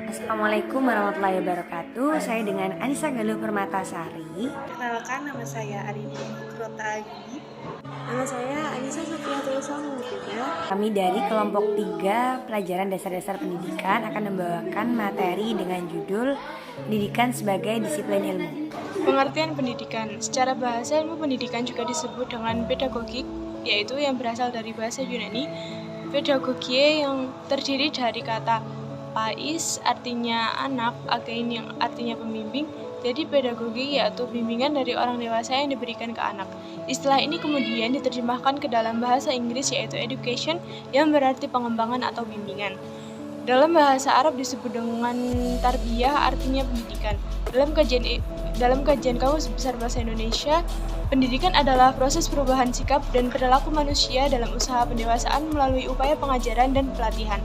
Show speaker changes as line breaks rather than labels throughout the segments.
Assalamualaikum warahmatullahi wabarakatuh. Saya dengan Anissa Galuh Permatasari.
Perkenalkan, nama saya Arini Nugrota Ayuni. Nama saya Anissa Safiatul Samudina.
Kami dari kelompok 3 pelajaran dasar-dasar pendidikan akan membawakan materi dengan judul Pendidikan sebagai Disiplin Ilmu.
Pengertian pendidikan. Secara bahasa, ilmu pendidikan juga disebut dengan pedagogik, yaitu yang berasal dari bahasa Yunani. Pedagogie yang terdiri dari kata pais artinya anak, agein yang artinya pembimbing. Jadi pedagogi yaitu bimbingan dari orang dewasa yang diberikan ke anak. Istilah ini kemudian diterjemahkan ke dalam bahasa Inggris yaitu education yang berarti pengembangan atau bimbingan. Dalam bahasa Arab disebut dengan tarbiyah artinya pendidikan. Dalam kajian Kamus Besar Bahasa Indonesia, pendidikan adalah proses perubahan sikap dan perilaku manusia dalam usaha pendewasaan melalui upaya pengajaran dan pelatihan.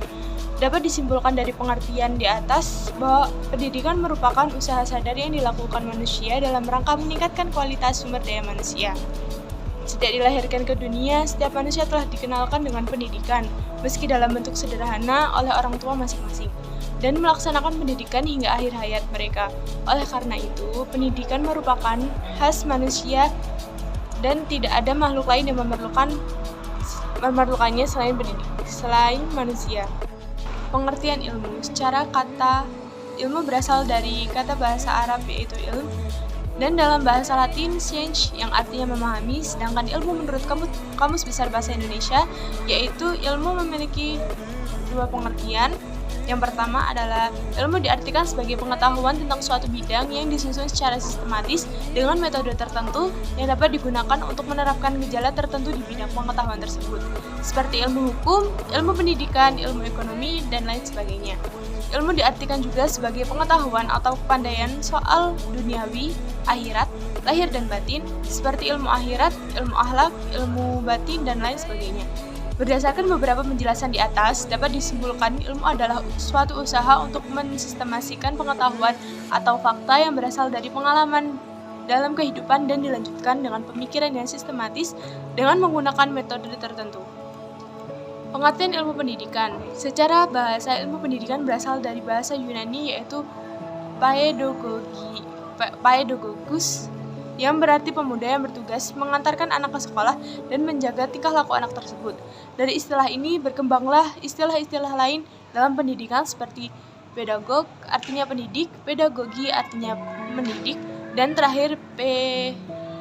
Dapat disimpulkan dari pengertian di atas bahwa pendidikan merupakan usaha sadar yang dilakukan manusia dalam rangka meningkatkan kualitas sumber daya manusia. Sejak dilahirkan ke dunia, setiap manusia telah dikenalkan dengan pendidikan, meski dalam bentuk sederhana oleh orang tua masing-masing, dan melaksanakan pendidikan hingga akhir hayat mereka. Oleh karena itu, pendidikan merupakan khas manusia dan tidak ada makhluk lain yang memerlukannya selain manusia. Pengertian ilmu. Secara kata, ilmu berasal dari kata bahasa Arab yaitu ilm, dan dalam bahasa Latin science yang artinya memahami, sedangkan ilmu menurut Kamus Besar Bahasa Indonesia yaitu ilmu memiliki dua pengertian. Yang pertama adalah ilmu diartikan sebagai pengetahuan tentang suatu bidang yang disusun secara sistematis dengan metode tertentu yang dapat digunakan untuk menerapkan gejala tertentu di bidang pengetahuan tersebut, seperti ilmu hukum, ilmu pendidikan, ilmu ekonomi, dan lain sebagainya. Ilmu diartikan juga sebagai pengetahuan atau kepandaian soal duniawi, akhirat, lahir dan batin, seperti ilmu akhirat, ilmu akhlak, ilmu batin, dan lain sebagainya. Berdasarkan beberapa penjelasan di atas, dapat disimpulkan ilmu adalah suatu usaha untuk mensistemasikan pengetahuan atau fakta yang berasal dari pengalaman dalam kehidupan dan dilanjutkan dengan pemikiran yang sistematis dengan menggunakan metode tertentu. Pengertian ilmu pendidikan. Secara bahasa, ilmu pendidikan berasal dari bahasa Yunani yaitu paedagogus, yang berarti pemuda yang bertugas mengantarkan anak ke sekolah dan menjaga tingkah laku anak tersebut. Dari istilah ini berkembanglah istilah-istilah lain dalam pendidikan seperti pedagog artinya pendidik, pedagogi artinya mendidik, dan terakhir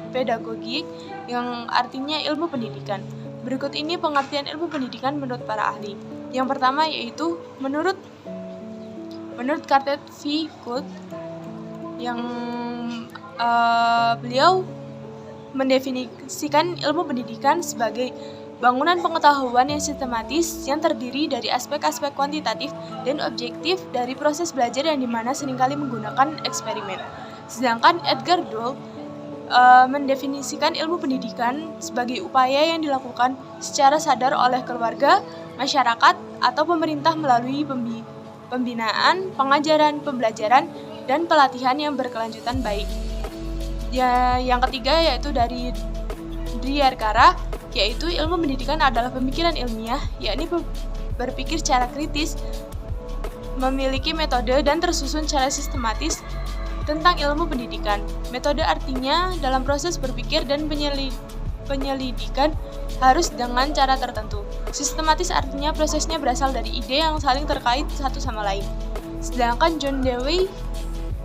pedagogik yang artinya ilmu pendidikan. Berikut ini pengertian ilmu pendidikan menurut para ahli. Yang pertama yaitu menurut Carter V. Cook yang beliau mendefinisikan ilmu pendidikan sebagai bangunan pengetahuan yang sistematis yang terdiri dari aspek-aspek kuantitatif dan objektif dari proses belajar yang dimana seringkali menggunakan eksperimen. Sedangkan Edgar Dole mendefinisikan ilmu pendidikan sebagai upaya yang dilakukan secara sadar oleh keluarga, masyarakat, atau pemerintah melalui pembinaan, pengajaran, pembelajaran, dan pelatihan yang berkelanjutan baik. Yang ketiga yaitu dari Dryarkara, yaitu ilmu pendidikan adalah pemikiran ilmiah, yakni berpikir secara kritis, memiliki metode dan tersusun secara sistematis tentang ilmu pendidikan. Metode artinya dalam proses berpikir dan penyelidikan harus dengan cara tertentu. Sistematis artinya prosesnya berasal dari ide yang saling terkait satu sama lain. Sedangkan John Dewey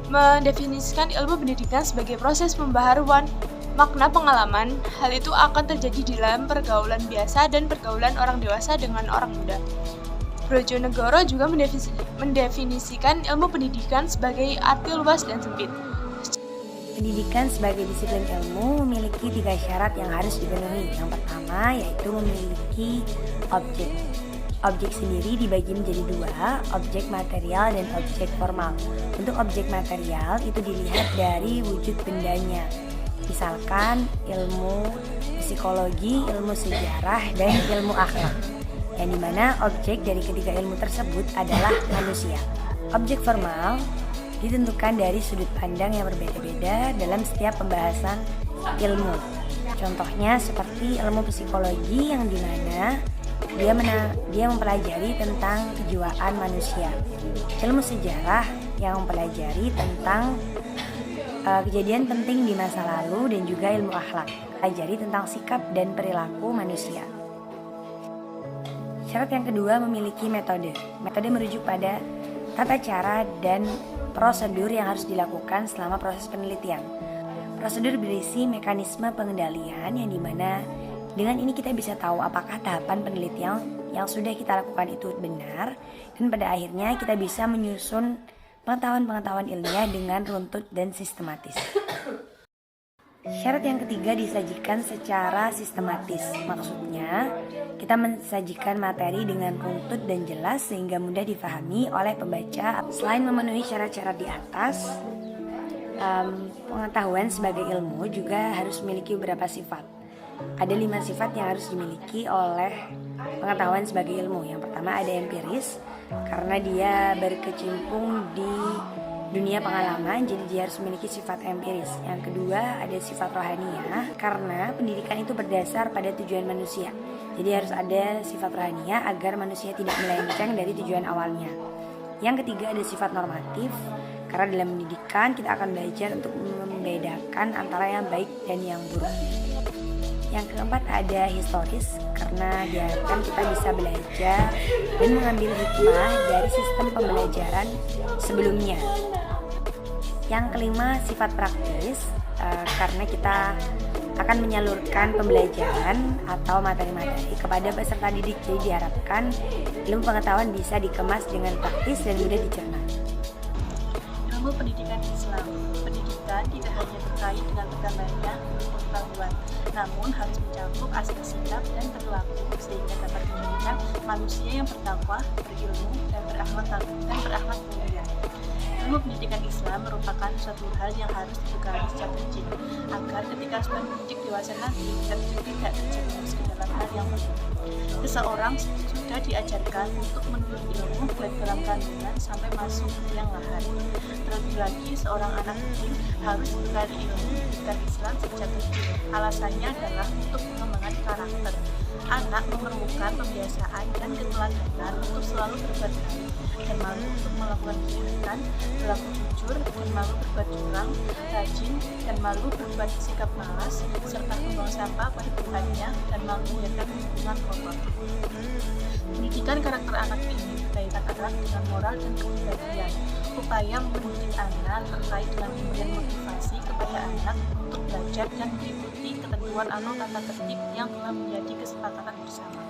mendefinisikan ilmu pendidikan sebagai proses pembaharuan makna pengalaman. Hal itu akan terjadi dalam pergaulan biasa dan pergaulan orang dewasa dengan orang muda. Brojonegoro juga mendefinisikan ilmu pendidikan sebagai arti luas dan sempit.
Pendidikan sebagai disiplin ilmu memiliki 3 syarat yang harus dipenuhi. Yang pertama yaitu memiliki objek. Objek sendiri dibagi menjadi 2, objek material dan objek formal. Untuk objek material itu dilihat dari wujud bendanya. Misalkan ilmu psikologi, ilmu sejarah, dan ilmu akhlak. Yang dimana objek dari ketiga ilmu tersebut adalah manusia. Objek formal ditentukan dari sudut pandang yang berbeda-beda dalam setiap pembahasan ilmu. Contohnya seperti ilmu psikologi yang dimana dia mempelajari tentang kejiwaan manusia. Ilmu sejarah yang mempelajari tentang kejadian penting di masa lalu, dan juga ilmu akhlak, pelajari tentang sikap dan perilaku manusia. Syarat yang kedua, memiliki metode. Metode merujuk pada tata cara dan prosedur yang harus dilakukan selama proses penelitian. Prosedur berisi mekanisme pengendalian yang dimana dengan ini kita bisa tahu apakah tahapan penelitian yang sudah kita lakukan itu benar, dan pada akhirnya kita bisa menyusun pengetahuan-pengetahuan ilmiah dengan runtut dan sistematis. Syarat yang ketiga, disajikan secara sistematis. Maksudnya, kita mensajikan materi dengan runtut dan jelas sehingga mudah difahami oleh pembaca. Selain memenuhi syarat-syarat di atas, pengetahuan sebagai ilmu juga harus memiliki beberapa sifat. Ada 5 sifat yang harus dimiliki oleh pengetahuan sebagai ilmu. Yang pertama ada empiris, karena dia berkecimpung di dunia pengalaman, jadi dia harus memiliki sifat empiris. Yang kedua ada sifat rohaniah, karena pendidikan itu berdasar pada tujuan manusia. Jadi harus ada sifat rohaniah agar manusia tidak melenceng dari tujuan awalnya. Yang ketiga ada sifat normatif, karena dalam pendidikan kita akan belajar untuk membedakan antara yang baik dan yang buruk. Yang keempat ada historis, karena diharapkan kita bisa belajar dan mengambil hikmah dari sistem pembelajaran sebelumnya. Yang kelima sifat praktis, karena kita akan menyalurkan pembelajaran atau materi-materi kepada peserta didik. Jadi diharapkan ilmu pengetahuan bisa dikemas dengan praktis dan mudah dicerna.
Ilmu pendidikan Islam. Pendidikan tidak hanya terkait dengan pertambahannya ilmu pengetahuan, namun harus mencakup aspek sikap dan perilaku sehingga dapat menjadikan manusia yang bertakwa, berilmu, dan berakhlak mulia. Ilmu pendidikan Islam merupakan suatu hal yang harus dibekali sejak kecil, agar ketika sudah mendidik dewasa nanti tidak terjerumus ke dalam hal yang penting. Seseorang sudah diajarkan untuk menuntut ilmu baik dalam kandungan sampai masuk ke liang lahat. Terlebih lagi, seorang anak kecil harus dibekali ilmu pendidikan Islam sejak kecil. Alasannya adalah untuk pengembangan karakter. Anak memerlukan pembiasaan dan keteladanan untuk selalu berbuat baik dan malu untuk melakukan kejahatan, berlaku jujur dan malu berbuat curang, rajin dan malu berbuat sikap malas, serta membuang sampah pada tempatnya dan malu membiarkan lingkungan kotor. Pendidikan karakter anak ini berkaitan erat dengan moral dan kepribadian. Upaya mendidik anak terkait dengan pemberian motivasi kepada anak untuk belajar dan mengikuti ketentuan atau tata tertib yang telah menjadi kesepakatan bersama.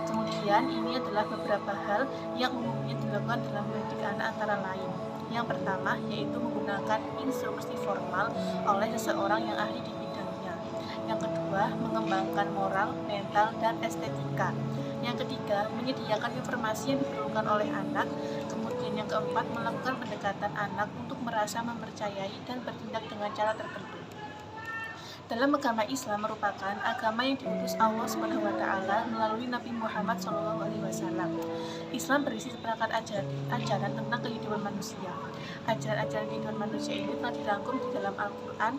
Kemudian ini adalah beberapa hal yang umumnya dilakukan dalam mendidik anak antara lain. Yang pertama yaitu menggunakan instruksi formal oleh seseorang yang ahli di bidangnya. Yang kedua, mengembangkan moral, mental, dan estetika. Yang ketiga, menyediakan informasi yang diperlukan oleh anak. Kemudian yang keempat, melakukan pendekatan anak untuk merasa mempercayai dan bertindak dengan cara tertentu. Dalam agama Islam merupakan agama yang diutus Allah SWT melalui Nabi Muhammad SAW. Islam berisi seperangkat ajaran tentang kehidupan manusia. Ajaran-ajaran kehidupan manusia ini telah dirangkum di dalam Al-Quran.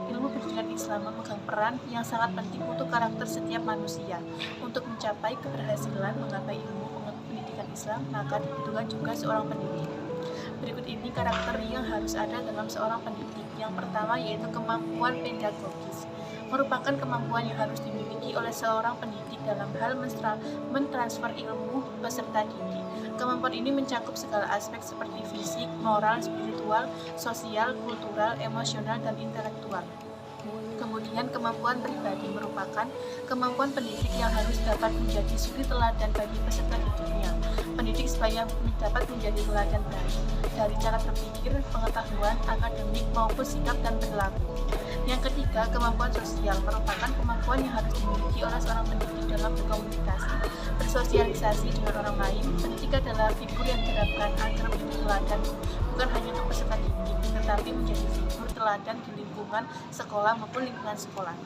Ilmu pendidikan Islam memegang peran yang sangat penting untuk karakter setiap manusia. Untuk mencapai keberhasilan menggapai ilmu pendidikan Islam, maka dibutuhkan juga seorang pendidik. Berikut ini karakter yang harus ada dalam seorang pendidik. Yang pertama yaitu kemampuan pedagogis, merupakan kemampuan yang harus dimiliki oleh seorang pendidik dalam hal mentransfer ilmu peserta didik. Kemampuan ini mencakup segala aspek seperti fisik, moral, spiritual, sosial, kultural, emosional, dan intelektual. Kemudian kemampuan pribadi merupakan kemampuan pendidik yang harus dapat menjadi suri teladan bagi peserta didiknya. Pendidik supaya dapat menjadi teladan baik dari cara berpikir, pengetahuan, akademik maupun sikap dan perilaku. Yang ketiga, kemampuan sosial merupakan kemampuan yang harus dimiliki oleh seorang pendidik dalam berkomunikasi, bersosialisasi dengan orang lain. Pendidik adalah figur yang diharapkan agar menjadi teladan bukan hanya untuk peserta didik, tetapi menjadi figur teladan di lingkungan sekolah maupun lingkungan sekolah.